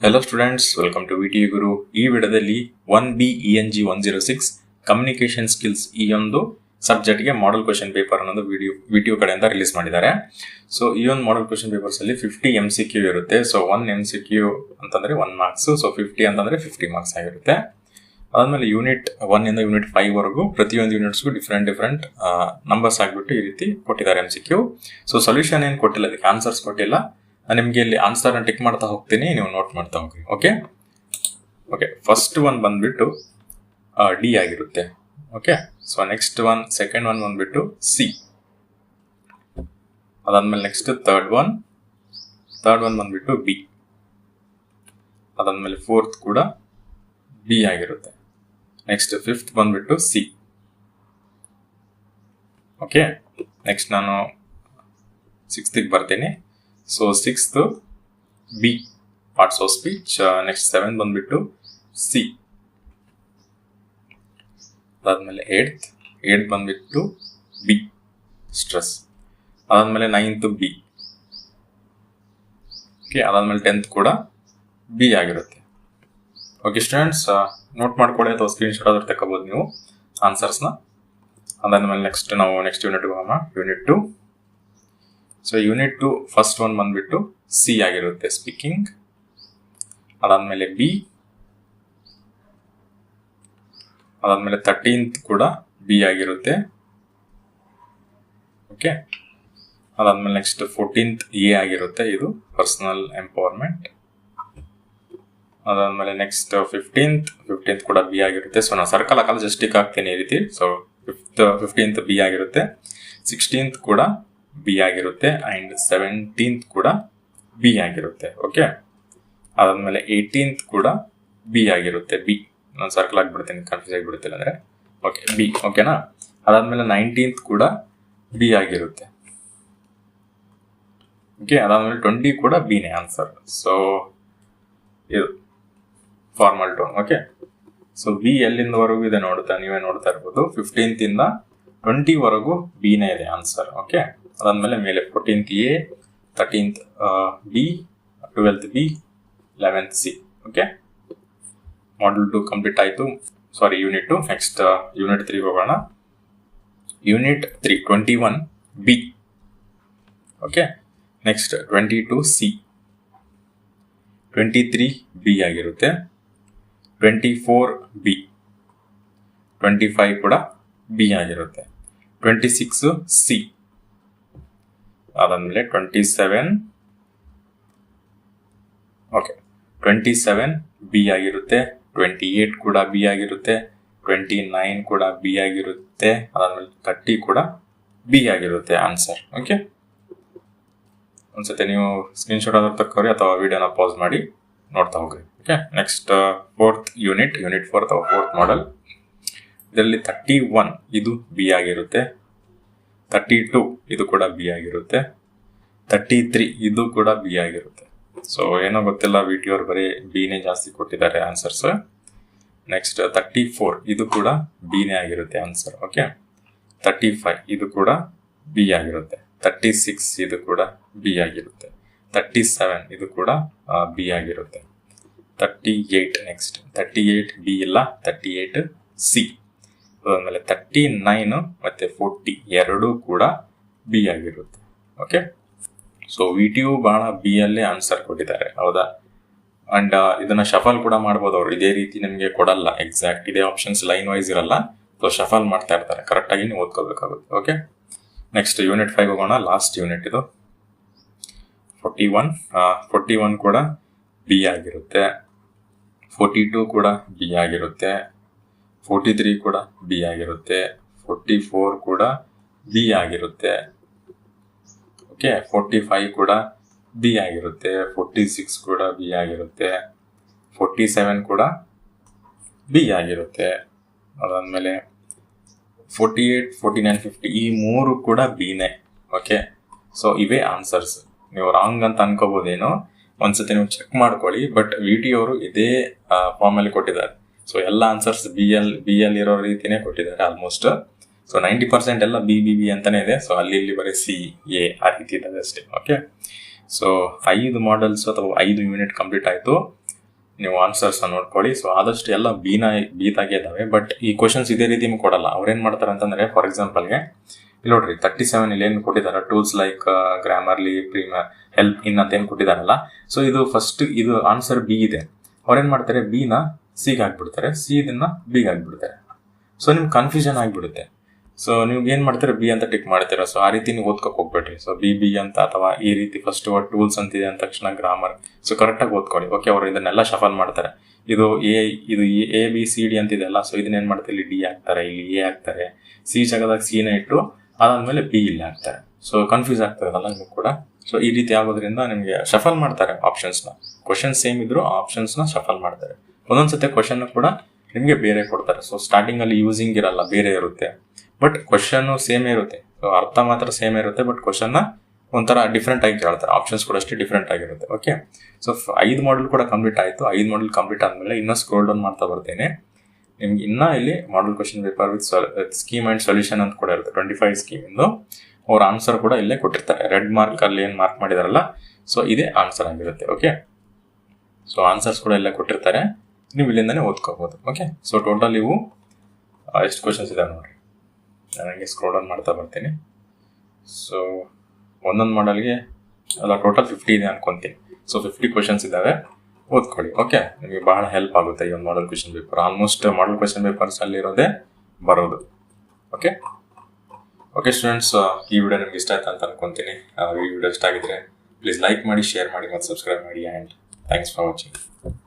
Hello students, welcome to VTU Guru. ಈ ವಿಡಿಯೋದಲ್ಲಿ 1B ENG 106 communication skills ಈ ಒಂದು ಸಬ್ಜೆಕ್ಟ್ಗೆ ಮಾಡೆಲ್ ಕ್ವೆಶ್ಚನ್ ಪೇಪರ್ ಅನ್ನೋದು ವಿಡಿಯೋ ಕಡೆಯಿಂದ ರಿಲೀಸ್ ಮಾಡಿದ್ದಾರೆ. ಸೊ ಈ ಒಂದು ಮಾಡೆಲ್ ಕ್ವೆಶ್ಚನ್ ಪೇಪರ್ಸ್ ಅಲ್ಲಿ 50 MCQ ಇರುತ್ತೆ. ಸೊ 1 MCQ ಅಂತಂದ್ರೆ 1 ಮಾರ್ಕ್ಸ್, ಸೊ 50 ಅಂತಂದ್ರೆ 50 ಮಾರ್ಕ್ಸ್ ಆಗಿರುತ್ತೆ. ಅದಾದ್ಮೇಲೆ ಯೂನಿಟ್ 1 ಇಂದ ಯೂನಿಟ್ 5 ವರೆಗೂ ಪ್ರತಿಯೊಂದು ಯೂನಿಟ್ಸ್ಗೂ ಡಿಫ್ರೆಂಟ್ ನಂಬರ್ಸ್ ಆಗಿಬಿಟ್ಟು ಈ ರೀತಿ ಕೊಟ್ಟಿದ್ದಾರೆ MCQ. ಸೊ ಸೊಲ್ಯೂಷನ್ ಏನು ಕೊಟ್ಟಿಲ್ಲ, ಅದಕ್ಕೆ ಆನ್ಸರ್ಸ್ ಕೊಟ್ಟಿಲ್ಲ. ನಾನು ನಿಮಗೆ ಇಲ್ಲಿ ಆನ್ಸರ್ನ ಟಿಕ್ ಮಾಡ್ತಾ ಹೋಗ್ತೀನಿ, ನೀವು ನೋಟ್ ಮಾಡ್ತಾ ಹೋಗ್ರಿ. ಓಕೆ ಫಸ್ಟ್ ಒನ್ ಬಂದ್ಬಿಟ್ಟು ಡಿ ಆಗಿರುತ್ತೆ. Okay, so next one second one ಬಂದ್ಬಿಟ್ಟು ಸಿ. ಅದಾದ್ಮೇಲೆ ನೆಕ್ಸ್ಟ್ ಥರ್ಡ್ ಒನ್ ಬಂದ್ಬಿಟ್ಟು ಬಿ. ಅದಾದ್ಮೇಲೆ ಫೋರ್ತ್ ಕೂಡ ಬಿ ಆಗಿರುತ್ತೆ. ನೆಕ್ಸ್ಟ್ ಫಿಫ್ತ್ ಬಂದ್ಬಿಟ್ಟು ಸಿ. ಓಕೆ, ನೆಕ್ಸ್ಟ್ ನಾನು ಸಿಕ್ಸ್ತಿಗೆ ಬರ್ತೀನಿ. So sixth B, parts of speech. Next 7 ಬಂದ್ಬಿಟ್ಟು ಸಿ. ಅದಾದ್ಮೇಲೆ ಏಟ್ ಬಂದ್ಬಿಟ್ಟು ಬಿ, ಸ್ಟ್ರೆಸ್. ಅದಾದ್ಮೇಲೆ 9th ಬಿ. ಓಕೆ, ಅದಾದ್ಮೇಲೆ 10th ಕೂಡ ಬಿ ಆಗಿರುತ್ತೆ. ಓಕೆ ಸ್ಟೂಡೆಂಟ್ಸ್, ನೋಟ್ ಮಾಡ್ಕೊಳ್ಳಿ ಅಥವಾ ಸ್ಕ್ರೀನ್ಶಾಟ್ ಆದ್ರೂ ತಗೋಬಹುದು ನೀವು ಆನ್ಸರ್ಸ್ನ. ಅದಾದ್ಮೇಲೆ ನೆಕ್ಸ್ಟ್ ಯೂನಿಟ್ ಹೋಗೋಣ, unit 2. So unit 2 first one ಬಂದ್ಬಿಟ್ಟು ಸಿ ಆಗಿರುತ್ತೆ, ಸ್ಪೀಕಿಂಗ್. ಅದಾದ್ಮೇಲೆ ಬಿ. ಅದಾದ್ಮೇಲೆ 13th ಕೂಡ ಬಿ ಆಗಿರುತ್ತೆ. ಓಕೆ, ಅದಾದ್ಮೇಲೆ ನೆಕ್ಸ್ಟ್ 14th ಎ ಆಗಿರುತ್ತೆ, ಇದು ಪರ್ಸನಲ್ ಎಂಪವರ್ಮೆಂಟ್. ಅದಾದ್ಮೇಲೆ ನೆಕ್ಸ್ಟ್ 15th ಕೂಡ ಬಿ ಆಗಿರುತ್ತೆ. ಸೊ ನಾನು ಸರ್ಕಲ್ ಹಾಕಲ್ಲ, ಜಸ್ಟ್ ಟಿಕ್ ಹಾಕ್ತೀನಿ ಈ ರೀತಿ. ಸೊ 15th ಬಿ ಆಗಿರುತ್ತೆ, 16th ಕೂಡ ಬಿ ಆಗಿರುತ್ತೆ, ಅಂಡ್ 17th ಕೂಡ ಬಿ ಆಗಿರುತ್ತೆ. ಓಕೆ, ಅದಾದ್ಮೇಲೆ 18th ಕೂಡ ಬಿ ಆಗಿರುತ್ತೆ. ಬಿ ನಾನು ಸರ್ಕಲ್ ಹಾಕ್ಬಿಡ್ತೀನಿ, ಕನ್ಫ್ಯೂಸ್ ಆಗಿಬಿಡುತ್ತಿಲ್ಲ ಅಂದ್ರೆ. Okay, B. ಓಕೆನಾ? ಅದಾದ್ಮೇಲೆ 19th ಕೂಡ ಬಿ ಆಗಿರುತ್ತೆ. ಓಕೆ, ಅದಾದ್ಮೇಲೆ 20 ಕೂಡ ಬಿನೇ ಆನ್ಸರ್. ಸೊ ಇದು formal tone. Okay, so B ಎಲ್ಲಿಂದವರೆಗೂ ಇದೆ ನೀವೇ ನೋಡ್ತಾ ಇರ್ಬೋದು. 15th ಇಂದ 20 ವರೆಗೂ ಬಿನೇ ಇದೆ ಆನ್ಸರ್. ಓಕೆ, ಅದಾದ್ಮೇಲೆ ಮೇಲೆ 14th A, 13th B, 12th B, 11th C. Okay, module 2 complete ಆಯಿತು. ಸಾರಿ, ಯೂನಿಟ್ 2. ನೆಕ್ಸ್ಟ್ ಯೂನಿಟ್ 3 ಹೋಗೋಣ. Unit 3 21 B. Okay, next 22 C, 23 B ಆಗಿರುತ್ತೆ, 24 ಬಿ, 25 ಕೂಡ ಬಿ ಆಗಿರುತ್ತೆ, 26 ಸಿ. ಅದಾದ್ಮೇಲೆ 27 ಬಿ ಆಗಿರುತ್ತೆ, 28 ಕೂಡ ಬಿ ಆಗಿರುತ್ತೆ, 29 ಕೂಡ ಬಿ ಆಗಿರುತ್ತೆ, ಅದಾದ್ಮೇಲೆ 30 ಕೂಡ ಬಿ ಆಗಿರುತ್ತೆ ಆನ್ಸರ್. ಓಕೆ, ಒಂದ್ಸತಿ ನೀವು ಸ್ಕ್ರೀನ್ಶಾಟ್ ಆದ್ರೂ ತಕ್ಕೋರಿ ಅಥವಾ ವಿಡಿಯೋನ ಪಾಸ್ ಮಾಡಿ ನೋಡ್ತಾ ಹೋಗ್ರಿ. ಓಕೆ, ನೆಕ್ಸ್ಟ್ ಫೋರ್ತ್ ಯೂನಿಟ್ 4 ಅಥವಾ ಫೋರ್ತ್ ಮಾಡೆಲ್. ಇದರಲ್ಲಿ 31 ಇದು ಬಿ ಆಗಿರುತ್ತೆ, 32 ಇದು ಕೂಡ ಬಿ ಆಗಿರುತ್ತೆ, 33 ಇದು ಕೂಡ ಬಿ ಆಗಿರುತ್ತೆ. ಸೊ ಏನೋ ಗೊತ್ತಿಲ್ಲ, ವಿಡಿಯೋ ಬರೀ ಬಿನೇ ಜಾಸ್ತಿ ಕೊಟ್ಟಿದ್ದಾರೆ ಆನ್ಸರ್ಸ್. ನೆಕ್ಸ್ಟ್ 34 ಇದು ಕೂಡ ಬಿನೇ ಆಗಿರುತ್ತೆ ಆನ್ಸರ್. ಓಕೆ, 35 ಇದು ಕೂಡ ಬಿ ಆಗಿರುತ್ತೆ, 36 ಇದು ಕೂಡ ಬಿ ಆಗಿರುತ್ತೆ, 37 ಇದು ಕೂಡ ಬಿ ಆಗಿರುತ್ತೆ, 38 ನೆಕ್ಸ್ಟ್ 38 ಬಿ ಇಲ್ಲ, 38 ಸಿ. ಅದಾದ್ಮೇಲೆ 39 ಮತ್ತೆ 40 ಎರಡೂ ಕೂಡ ಬಿ ಆಗಿರುತ್ತೆ. ಓಕೆ, ಸೊ ವಿಟಿಯು ಬಹಳ ಬಿ ಅಲ್ಲೇ ಆನ್ಸರ್ ಕೊಟ್ಟಿದ್ದಾರೆ, ಹೌದಾ? ಅಂಡ್ ಇದನ್ನ ಶಫಲ್ ಕೂಡ ಮಾಡ್ಬೋದು ಅವರು. ಇದೇ ರೀತಿ ನಿಮಗೆ ಕೊಡಲ್ಲ ಎಕ್ಸಾಕ್ಟ್ ಇದೇ ಆಪ್ಷನ್ಸ್ ಲೈನ್ ವೈಸ್ ಇರಲ್ಲ. ಸೊ ಶಫಲ್ ಮಾಡ್ತಾ ಇರ್ತಾರೆ, ಕರೆಕ್ಟಾಗಿ ನೀವು ಓದ್ಕೋಬೇಕಾಗುತ್ತೆ. ಓಕೆ, ನೆಕ್ಸ್ಟ್ ಯೂನಿಟ್ 5 ಹೋಗೋಣ, ಲಾಸ್ಟ್ ಯೂನಿಟ್ ಇದು. 41 ಕೂಡ ಬಿ ಆಗಿರುತ್ತೆ, 42 ಕೂಡ ಬಿ ಆಗಿರುತ್ತೆ, 43 ಕೂಡ ಬಿ ಆಗಿರುತ್ತೆ, 44 ಕೂಡ ಬಿ ಆಗಿರುತ್ತೆ. ಓಕೆ, 45 ಕೂಡ ಬಿ ಆಗಿರುತ್ತೆ, 46 ಕೂಡ ಬಿ ಆಗಿರುತ್ತೆ, 47 ಕೂಡ ಬಿ ಆಗಿರುತ್ತೆ. ಅದಾದ್ಮೇಲೆ 48, 49, 50 ಈ 3 ಕೂಡ ಬಿನೇ. ಓಕೆ, ಸೊ ಇವೇ ಆನ್ಸರ್ಸ್. ನೀವು ರಾಂಗ್ ಅಂತ ಅನ್ಕೋಬಹುದೇನೋ, ಒಂದ್ಸತಿ ನೀವು ಚೆಕ್ ಮಾಡ್ಕೊಳ್ಳಿ. ಬಟ್ ವಿಟಿಯು ಅವರು ಇದೇ ಫಾರ್ಮಲ್ಲಿ ಕೊಟ್ಟಿದ್ದಾರೆ. ಸೊ ಎಲ್ಲ ಆನ್ಸರ್ಸ್ ಬಿ ಎಲ್ ಇರೋ ರೀತಿನೇ ಕೊಟ್ಟಿದ್ದಾರೆ ಆಲ್ಮೋಸ್ಟ್. ಸೊ 90% ಎಲ್ಲ ಬಿ ಅಂತಾನೆ ಇದೆ. ಸೊ ಅಲ್ಲಿ ಬರೀ ಸಿ ಎ ಆ ರೀತಿ ಇದೆ ಅಷ್ಟೇ. ಓಕೆ, ಸೊ 5 ಮಾಡೆಲ್ಸ್ ಅಥವಾ 5 ಯೂನಿಟ್ ಕಂಪ್ಲೀಟ್ ಆಯಿತು. ನೀವು ಆನ್ಸರ್ಸ್ ನೋಡ್ಕೊಳ್ಳಿ. ಸೊ ಆದಷ್ಟು ಎಲ್ಲ ಬೀತಾಗೆ ಇದಾವೆ, ಬಟ್ ಈ ಕ್ವಶನ್ಸ್ ಇದೇ ರೀತಿ ಕೊಡಲ್ಲ. ಅವ್ರೇನ್ ಮಾಡ್ತಾರೆ ಅಂತಂದ್ರೆ, ಫಾರ್ ಎಕ್ಸಾಂಪಲ್ಗೆ ಇಲ್ಲಿ ನೋಡ್ರಿ 37 ಇಲ್ಲಿ ಏನು ಕೊಟ್ಟಿದ್ದಾರೆ, ಟೂಲ್ಸ್ ಲೈಕ್ ಗ್ರಾಮರ್ಲಿ, ಹೆಲ್ಪ್ ಇನ್ ಅಂತ ಏನು ಕೊಟ್ಟಿದಾರಲ್ಲ. ಸೊ ಇದು ಫಸ್ಟ್ ಇದು ಆನ್ಸರ್ ಬಿ ಇದೆ. ಅವ್ರೇನ್ ಮಾಡ್ತಾರೆ, ಬಿ ನ ಸಿಗೆ ಹಾಕ್ಬಿಡ್ತಾರೆ, ಸಿ ಇದನ್ನ ಬಿಗೆ ಹಾಕ್ಬಿಡ್ತಾರೆ. ಸೊ ನಿಮ್ಗೆ ಕನ್ಫ್ಯೂಷನ್ ಆಗಿಬಿಡುತ್ತೆ. ಸೊ ನೀವು ಏನ್ ಮಾಡ್ತಾರೆ, ಬಿ ಅಂತ ಟಿಕ್ ಮಾಡ್ತೀರಾ. ಸೊ ಆ ರೀತಿ ನೀವು ಓದ್ಕೋಕ್ ಹೋಗ್ಬೇಡ್ರಿ. ಸೊ ಬಿ ಅಂತ ಅಥವಾ ಈ ರೀತಿ ಫಸ್ಟ್ ಟೂಲ್ಸ್ ಅಂತಿದೆ ಅಂದ ತಕ್ಷಣ ಗ್ರಾಮರ್. ಸೊ ಕರೆಕ್ಟಾಗಿ ಓದ್ಕೊಳ್ಳಿ. ಓಕೆ, ಅವರು ಇದನ್ನೆಲ್ಲ ಶಫಲ್ ಮಾಡ್ತಾರೆ. ಇದು ಎ ಬಿ ಸಿ ಡಿ ಅಂತಿದೆಲ್ಲ. ಸೊ ಇದನ್ನ ಏನ್ ಮಾಡ್ತಾರೆ, ಇಲ್ಲಿ ಡಿ ಹಾಕ್ತಾರೆ, ಇಲ್ಲಿ ಎ ಹಾಕ್ತಾರೆ, ಸಿ ಜಾಗದಾಗ ಸಿನ ಇಟ್ಟು ಅದಾದ್ಮೇಲೆ ಬಿ ಇಲ್ಲಿ ಹಾಕ್ತಾರೆ. ಸೊ ಕನ್ಫ್ಯೂಸ್ ಆಗ್ತದಲ್ಲ ನಿಮ್ಗೆ ಕೂಡ. ಸೊ ಈ ರೀತಿ ಆಗೋದ್ರಿಂದ ನಿಮ್ಗೆ ಶಫಲ್ ಮಾಡ್ತಾರೆ ಆಪ್ಷನ್ಸ್ನ. ಕ್ವಶನ್ ಸೇಮ್ ಇದ್ರು ಆಪ್ಷನ್ಸ್ನ ಶಫಲ್ ಮಾಡ್ತಾರೆ. ಒಂದೊಂದ್ಸತಿ ಕ್ವಶನ್ ಕೂಡ ನಿಮ್ಗೆ ಬೇರೆ ಕೊಡ್ತಾರೆ. ಸೊ ಸ್ಟಾರ್ಟಿಂಗ್ ಅಲ್ಲಿ ಯೂಸಿಂಗ್ ಇರಲ್ಲ, ಬೇರೆ ಇರುತ್ತೆ, ಬಟ್ ಕ್ವಶನ್ ಸೇಮೇ ಇರುತ್ತೆ. ಸೊ ಅರ್ಥ ಮಾತ್ರ ಸೇಮ್ ಇರುತ್ತೆ, ಬಟ್ ಕ್ವಶನ್ ಒಂಥರ ಡಿಫ್ರೆಂಟ್ ಆಗಿ ಕೇಳ್ತಾರೆ. ಆಪ್ಷನ್ಸ್ ಕೂಡ ಅಷ್ಟೇ ಡಿಫ್ರೆಂಟ್ ಆಗಿರುತ್ತೆ. ಓಕೆ, ಸೊ 5 ಮಾಡೆಲ್ ಕೂಡ ಕಂಪ್ಲೀಟ್ ಆಯಿತು. 5 ಮಾಡೆಲ್ ಕಂಪ್ಲೀಟ್ ಆದಮೇಲೆ ಇನ್ನೂ ಸ್ಕ್ರೋಲ್ ಡೌನ್ ಮಾಡ್ತಾ ಬರ್ತೇನೆ. ನಿಮ್ಗೆ ಇನ್ನೂ ಇಲ್ಲಿ model question paper with scheme and solution ಅಂತ ಕೂಡ ಇರುತ್ತೆ. 25 ಸ್ಕೀಮಿಂದು ಅವ್ರ ಆನ್ಸರ್ ಕೂಡ ಇಲ್ಲೇ ಕೊಟ್ಟಿರ್ತಾರೆ. ರೆಡ್ ಮಾರ್ಕ್ ಅಲ್ಲಿ ಏನು ಮಾರ್ಕ್ ಮಾಡಿದಾರಲ್ಲ, ಸೊ ಇದೇ ಆನ್ಸರ್ ಆಗಿರುತ್ತೆ. ಓಕೆ, ಸೊ ಆನ್ಸರ್ಸ್ ಕೂಡ ಇಲ್ಲೇ ಕೊಟ್ಟಿರ್ತಾರೆ, ನೀವು ಇಲ್ಲಿಂದಾನೆ ಓದ್ಕೋಬಹುದು. ಓಕೆ, ಸೊ ಟೋಟಲ್ ಇವು ಎಷ್ಟು ಕ್ವಶನ್ಸ್ ಇದೆ ನೋಡ್ರಿ. ನನಗೆ ಸ್ಕ್ರೋಲ್ ಡೌನ್ ಮಾಡ್ತಾ ಬರ್ತೀನಿ. ಸೊ ಒಂದೊಂದು ಮಾಡಲ್ಗೆ ಅಲ್ಲ ಟೋಟಲ್ 50 ಇದೆ ಅನ್ಕೊಂತೀನಿ. ಸೊ 50 ಕ್ವಶನ್ಸ್ ಇದ್ದಾವೆ, ಓದ್ಕೊಳ್ಳಿ. ಓಕೆ, ನಿಮಗೆ ಬಹಳ ಹೆಲ್ಪ್ ಆಗುತ್ತೆ ಈ ಒಂದು model question paper. Almost model question papers ಅಲ್ಲಿರೋದೇ ಬರೋದು. ಓಕೆ ಓಕೆ ಸ್ಟೂಡೆಂಟ್ಸ್, ಈ ವಿಡಿಯೋ ನಿಮ್ಗೆ ಇಷ್ಟ ಆಯ್ತು ಅಂತ ಅನ್ಕೊಂತೀನಿ. ಈ ವಿಡಿಯೋ ಇಷ್ಟ ಆಗಿದ್ರೆ ಪ್ಲೀಸ್ ಲೈಕ್ ಮಾಡಿ, ಶೇರ್ ಮಾಡಿ ಮತ್ತು ಸಬ್ಸ್ಕ್ರೈಬ್ ಮಾಡಿ. And thanks for watching.